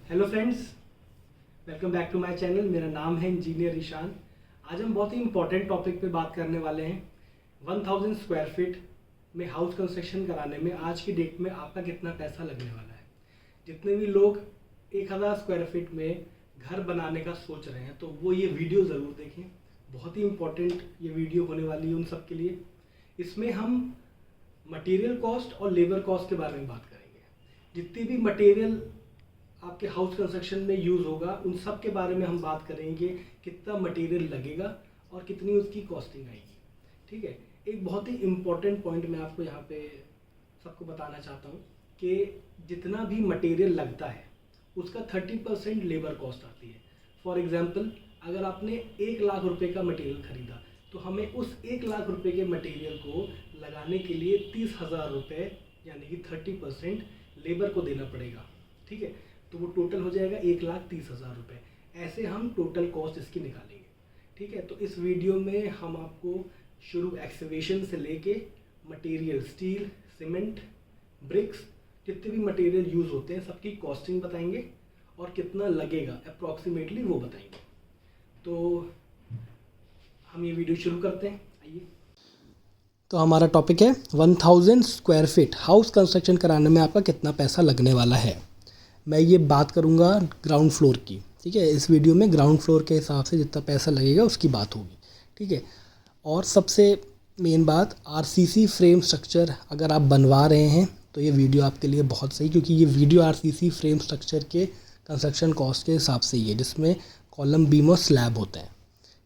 Hello friends, welcome back to my channel. मेरा नाम है इंजीनियर ईशान। आज हम बहुत ही इंपॉर्टेंट टॉपिक पे बात करने वाले हैं। 1000 स्क्वायर फीट में हाउस कंस्ट्रक्शन कराने में आज की डेट में आपका कितना पैसा लगने वाला है। जितने भी लोग 1000 स्क्वायर फीट में घर बनाने का सोच रहे हैं तो वो ये वीडियो ज़रूर देखें। बहुत ही इंपॉर्टेंट ये वीडियो होने वाली है उन सब के लिए। इसमें हम मटेरियल कॉस्ट और लेबर कॉस्ट के बारे में बात करेंगे। जितनी भी मटेरियल आपके हाउस कंस्ट्रक्शन में यूज़ होगा उन सब के बारे में हम बात करेंगे। कितना मटेरियल लगेगा और कितनी उसकी कॉस्टिंग आएगी। ठीक है, एक बहुत ही इम्पॉर्टेंट पॉइंट मैं आपको यहाँ पे सबको बताना चाहता हूँ कि जितना भी मटेरियल लगता है उसका 30% लेबर कॉस्ट आती है। फॉर एग्जांपल, अगर आपने 1,00,000 रुपये का मटेरियल ख़रीदा तो हमें उस 1,00,000 रुपये के मटेरियल को लगाने के लिए 30,000 रुपये यानी कि 30% लेबर को देना पड़ेगा। ठीक है, तो वो टोटल हो जाएगा 1,30,000 रुपये। ऐसे हम टोटल कॉस्ट इसकी निकालेंगे। ठीक है, तो इस वीडियो में हम आपको शुरू एक्सकेवेशन से लेके मटेरियल स्टील, सीमेंट, ब्रिक्स, जितने भी मटेरियल यूज़ होते हैं सबकी कॉस्टिंग बताएंगे और कितना लगेगा अप्रॉक्सीमेटली वो बताएंगे। तो हम ये वीडियो शुरू करते हैं। आइए। तो हमारा टॉपिक है 1000 स्क्वायर फीट हाउस कंस्ट्रक्शन कराने में आपका कितना पैसा लगने वाला है। मैं ये बात करूँगा ग्राउंड फ्लोर की। ठीक है, इस वीडियो में ग्राउंड फ्लोर के हिसाब से जितना पैसा लगेगा उसकी बात होगी। ठीक है, और सबसे मेन बात, आरसीसी फ्रेम स्ट्रक्चर अगर आप बनवा रहे हैं तो ये वीडियो आपके लिए बहुत सही, क्योंकि ये वीडियो आरसीसी फ्रेम स्ट्रक्चर के कंस्ट्रक्शन कॉस्ट के हिसाब से ही है, जिसमें कॉलम, बीम और स्लैब होते हैं।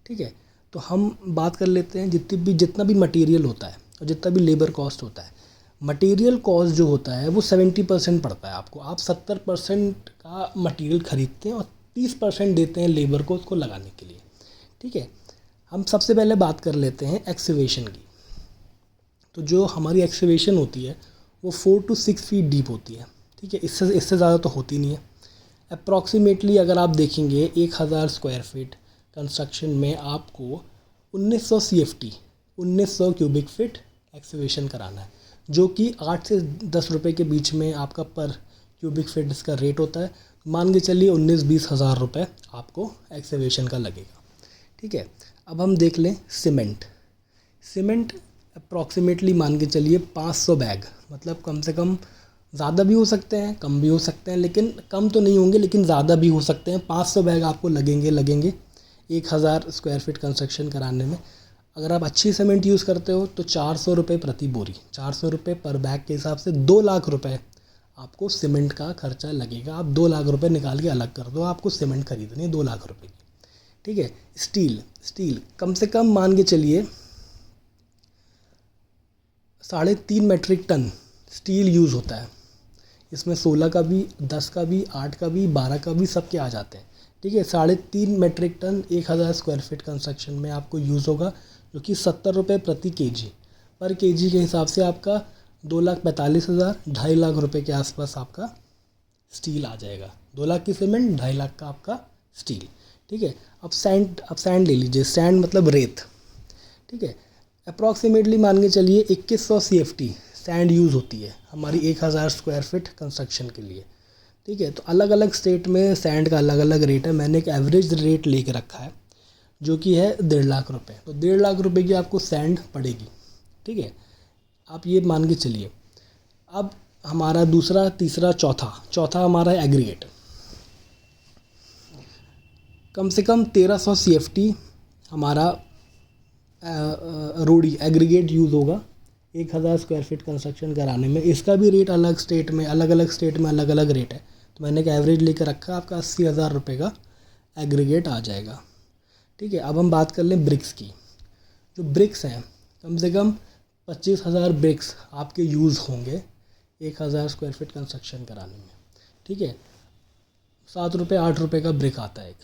ठीक है, तो हम बात कर लेते हैं जितना भी मटेरियल होता है और जितना भी लेबर कॉस्ट होता है। मटेरियल कॉस्ट जो होता है वो 70% पड़ता है आपको। आप 70% का मटेरियल ख़रीदते हैं और 30% देते हैं लेबर को उसको लगाने के लिए। ठीक है, हम सबसे पहले बात कर लेते हैं एक्सकेवेशन की। तो जो हमारी एक्सकेवेशन होती है वो 4 to 6 फीट डीप होती है। ठीक है, इससे ज़्यादा तो होती नहीं है। अप्रॉक्सीमेटली अगर आप देखेंगे 1000 स्क्वायर फीट कंस्ट्रक्शन में आपको 1900 CFT 1900 क्यूबिक फीट एक्सकेवेशन कराना है, जो कि 8 से 10 रुपये के बीच में आपका पर क्यूबिक फीट इसका रेट होता है। मान के चलिए 19-20 हज़ार रुपये आपको एक्सकेवेशन का लगेगा। ठीक है, अब हम देख लें सीमेंट अप्रॉक्सीमेटली मान के चलिए 500 बैग, मतलब कम से कम, ज़्यादा भी हो सकते हैं कम भी हो सकते हैं, लेकिन कम तो नहीं होंगे लेकिन ज़्यादा भी हो सकते हैं। 500 बैग आपको लगेंगे 1000 स्क्वायर फीट कंस्ट्रक्शन कराने में। अगर आप अच्छी सीमेंट यूज़ करते हो तो 400 रुपये प्रति बोरी, 400 रुपये पर बैग के हिसाब से 2 लाख रुपये आपको सीमेंट का खर्चा लगेगा। आप 2 लाख रुपये निकाल के अलग कर दो, आपको सीमेंट खरीदनी है 2 लाख रुपये की। ठीक है, स्टील कम से कम मान के चलिए 3.5 मेट्रिक टन स्टील यूज़ होता है। इसमें 16 का भी, 10 का भी, 8 का भी, 12 का भी, सबके आ जाते हैं। ठीक है, 3.5 metric ton 1000 square feet construction में आपको यूज़ होगा, जो कि 70 रुपये प्रति केजी पर केजी के हिसाब से आपका 2,45,000, 2.5 लाख रुपये के आसपास आपका स्टील आ जाएगा। 2 लाख की सीमेंट, 2.5 लाख का आपका स्टील। ठीक है, अब सैंड ले लीजिए। सैंड मतलब रेत। ठीक है, अप्रॉक्सीमेटली मान के चलिए 2100 CFT सैंड यूज़ होती है हमारी 1000 स्क्वायर फीट कंस्ट्रक्शन के लिए। ठीक है, तो अलग अलग स्टेट में सैंड का अलग अलग रेट है। मैंने एक एवरेज रेट लेके रखा है जो कि है 1.5 लाख रुपये। तो 1.5 लाख रुपये की आपको सैंड पड़ेगी। ठीक है, आप ये मान के चलिए। अब हमारा दूसरा, तीसरा, चौथा हमारा है एग्रीगेट। कम से कम 1300 CFT हमारा रोडी एग्रीगेट यूज़ होगा 1000 स्क्वायर फीट कंस्ट्रक्शन कराने में। इसका भी रेट अलग अलग स्टेट में अलग अलग रेट है। तो मैंने एक एवरेज लेकर रखा, आपका 80,000 रुपये का एग्रीगेट आ जाएगा। ठीक है, अब हम बात कर लें ब्रिक्स की। जो ब्रिक्स हैं, कम से कम 25,000 ब्रिक्स आपके यूज़ होंगे 1000 स्क्वायर फीट कंस्ट्रक्शन कराने में। ठीक है, 7 रुपये 8 रुपये का ब्रिक आता है एक।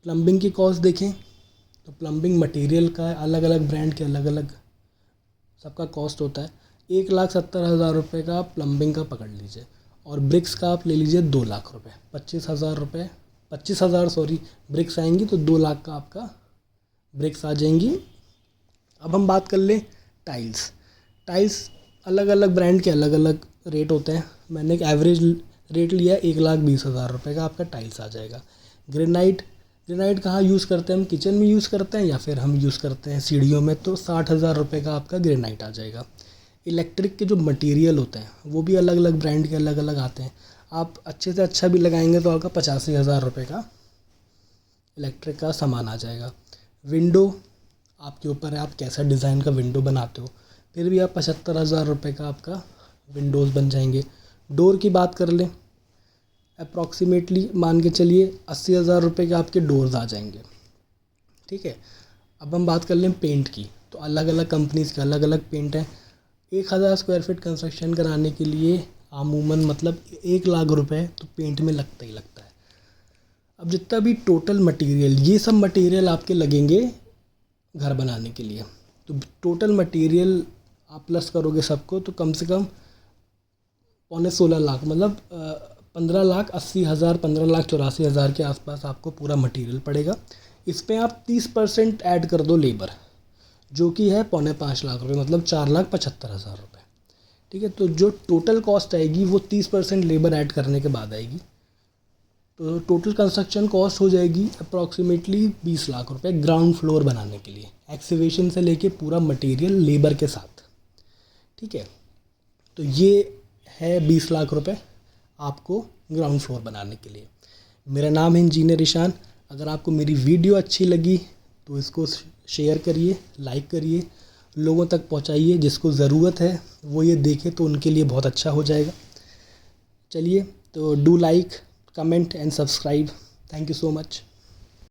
प्लम्बिंग की कॉस्ट देखें तो प्लम्बिंग मटेरियल का अलग अलग ब्रांड के अलग अलग सबका कॉस्ट होता है। 1,70,000 रुपये का प्लम्बिंग का पकड़ लीजिए और ब्रिक्स का आप ले लीजिए 2 लाख रुपये। 25,000 ब्रिक्स आएंगी तो 2 लाख का आपका ब्रिक्स आ जाएंगी। अब हम बात कर लें टाइल्स अलग अलग ब्रांड के अलग अलग रेट होते हैं। मैंने एक एवरेज रेट लिया 1,20,000 रुपये का आपका टाइल्स आ जाएगा। ग्रेनाइट कहाँ यूज़ करते हैं हम, किचन में यूज़ करते हैं या फिर हम यूज़ करते हैं सीढ़ियों में, तो 60,000 रुपये का आपका ग्रेनाइट आ जाएगा। इलेक्ट्रिक के जो मटेरियल होते हैं वो भी अलग अलग ब्रांड के अलग अलग आते हैं। आप अच्छे से अच्छा भी लगाएंगे तो आपका 85,000 रुपये का इलेक्ट्रिक का सामान आ जाएगा। विंडो आपके ऊपर है, आप कैसा डिज़ाइन का विंडो बनाते हो, फिर भी आप 75,000 रुपये का आपका विंडोज़ बन जाएंगे। डोर की बात कर लें, अप्रॉक्सीमेटली मान के चलिए 80,000 रुपये के आपके डोर्स आ जाएंगे। ठीक है, अब हम बात कर लें पेंट की, तो अलग अलग कंपनीज़ के अलग अलग पेंट हैं। 1,000 स्क्वायर फीट कंस्ट्रक्शन कराने के लिए अमूमन मतलब 1,00,000 रुपये तो पेंट में लगता ही लगता है। अब जितना भी टोटल मटेरियल, ये सब मटेरियल आपके लगेंगे घर बनाने के लिए, तो टोटल मटेरियल आप प्लस करोगे सबको तो कम से कम 15.5 मतलब 15,80,000 15,84,000 के आसपास आपको पूरा मटेरियल पड़ेगा। इस पे आप 30% ऐड कर दो लेबर, जो कि है 4.25 रुपये मतलब 4,75,000 रुपये। ठीक है, तो जो टोटल कॉस्ट आएगी वो 30% लेबर ऐड करने के बाद आएगी, तो टोटल कंस्ट्रक्शन कॉस्ट हो जाएगी अप्रॉक्सीमेटली 20 लाख रुपए ग्राउंड फ्लोर बनाने के लिए, एक्सीवेशन से लेके पूरा मटेरियल लेबर के साथ। ठीक है, तो ये है 20 लाख रुपए आपको ग्राउंड फ्लोर बनाने के लिए। मेरा नाम है इंजीनियर ईशान। अगर आपको मेरी वीडियो अच्छी लगी तो इसको शेयर करिए, लाइक करिए, लोगों तक पहुंचाइए, जिसको ज़रूरत है वो ये देखे तो उनके लिए बहुत अच्छा हो जाएगा। चलिए, तो do like, comment and subscribe. Thank you so much.